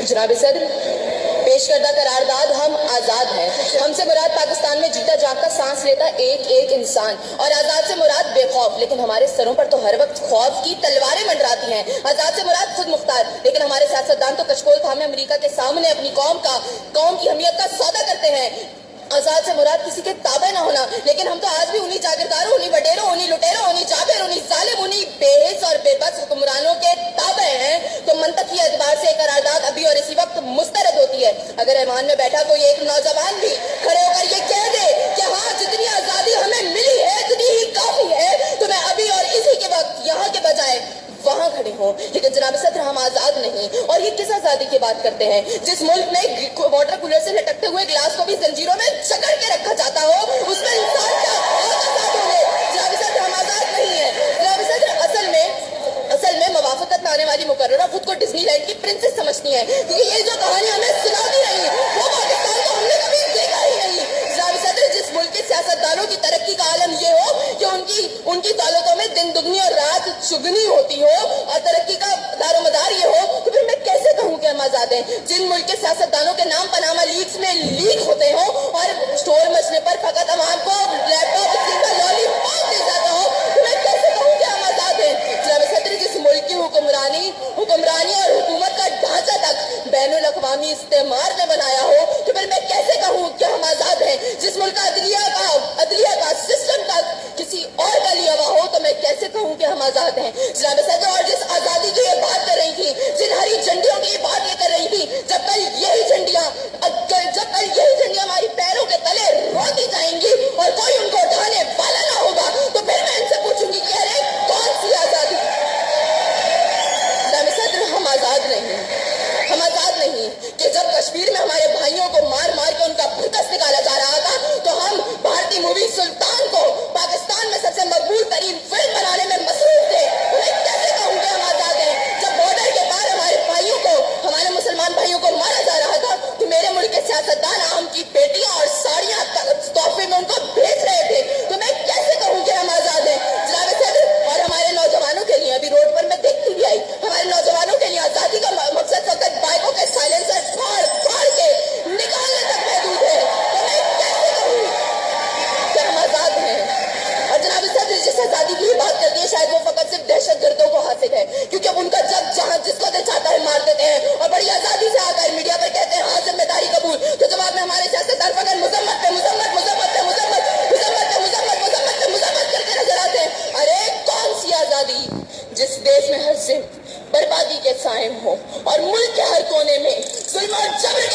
जनाब सदर, पेश करदा करारदाद हम आज़ाद हैं। हमसे मुराद पाकिस्तान में जीता जागता सांस लेता एक एक इंसान, और आज़ाद से मुराद बेखौफ, लेकिन हमारे सरों पर तो हर वक्त खौफ की तलवारें मंडराती हैं। आज़ाद से मुराद खुद मुख्तार, लेकिन हमारे सियासतदान तो कचकोल थामे अमेरिका के सामने अपनी कौम की हमियत का सौदा करते हैं। आज़ाद से मुराद किसी के ताबे ना होना, लेकिन हम तो आज भी उन्हीं जागीरदारों, उन्हीं वडेरों, उन्हीं लुटेरों, उन्हीं जाबिर, उन्हीं जालिम, उन्हीं बेहिस और बेबस हुक्मरानों के ताबे हैं। तो मंतकी एतबार से करारदाद अभी और इसी वक्त मुस्तरद होती है। अगर ऐवान में बैठा कोई एक नौजवान भी खड़े होकर ये कह दे कि हाँ, जितनी आज़ादी हमें मिली है उतनी ही काफी है, तो मैं अभी और इसी के वक्त यहाँ के बजाय वहां खड़े हों। लेकिन जनाब सदर, हम आजाद नहीं। और ये किस आजादी की बात करते हैं? जिस मुल्क में वाटर कूलर से लटकते हुए गिलास को भी जंजीरों में जकड़ के रखा जाता हो, उसमें इंसान क्या आजाद होंगे? जनाब सदर, हम आजाद नहीं है। जनाब सदर, असल में मवाफकत में आने वाली मुकर्ररा खुद को डिज्नीलैंड की प्रिंसेस समझती है, क्योंकि ये जो कहानी हमें सुनाती रही वो पाकिस्तान को हमने कभी देखा ही नहीं। जनाब सदर, जिस मुल्क के सियासतदानों की तरक्की का आलम ये हो कि उनकी दौलतों में दिन दुगनी और रात चुगनी होती हो, और तरक्की का दारोमदार ये हो, तो फिर मैं कैसे कहूँ कि हम आजाद हैं? जिन मुल्क के सियासतदानों के नाम पनामा लीक्स में लीक होते हो और स्टोर मचने पर फकत अवाम को लैपटॉप लॉलीपॉप दे जाता हो, तो मैं कैसे कहूँ कि हम आजाद हैं? जनाब सदर, जिस मुल्क की हुक्मरानी और हुकूमत का ढांचा तक बैनुल अक़वामी इस्तेमार ने बनाया हो, तो फिर मैं कैसे कहूँ कि हम आजाद हैं? जिस मुल्क का अदलिया का सिस्टम का किसी और का लिया हुआ हो, तो मैं कैसे कहूँ कि हम आजाद हैं? जनाब सदर, और जिस आजादी की ये बात कर रही थी, जिन हरी झंडियों की ये बात ये कर रही थी, जब कल यही झंडियां हमारी पैरों के तले रोती जाएंगी और कोई उनको उठाने वाला ना होगा, तो फिर मैं इनसे पूछूंगी कि अरे कौन सी आजादी? जनाब सदर, हम आजाद नहीं कि जब कश्मीर में हमारे भाइयों को मार मार के उनका भुकस निकाला जा रहा था, तो हम भारतीय मूवी सुल्तान को पाकिस्तान में सबसे मकबूल तरीन फिल्म बनाने में मसरूफ थे। मैं कैसे कहूँ कि हम आजाद हैं? जब बॉर्डर के पार हमारे मुसलमान भाइयों को मारा जा रहा था, तो मेरे मुल्क के सियासतदान आम की पेटियां और साड़ियां तोहफे में उनको भेज रहे थे, तो मैं कैसे कहूँ कि हम आजाद हैं? जनाब सदर, और हमारे नौजवानों के लिए अभी रोड पर मैं देखती भी आई, हमारे नौजवानों के लिए आजादी का मकसद फकत बाइकों के साइलेंसर फाड़ के निकालने तक महदूद है, तो मैं कैसे कहूँ कि हम आजाद हैं? और जनाब सदर, जिस आजादी की बात करती है, शायद वो फकत सिर्फ दहशतगर्दों को हासिल है, क्योंकि उनका जब जहां जिसको दिल चाहता है मार देते हैं, और बड़ी आजादी से आकर मीडिया पर कहते हैं हाँ जिम्मेदारी कबूल, तो जवाब में हमारे सियासतदान फकत मुजम्मत करके नजर आते हैं। अरे कौन सी आजादी? जिस देश में हर से बर्बादी के साए हो और मुल्क के हर कोने में जुल्म और जबर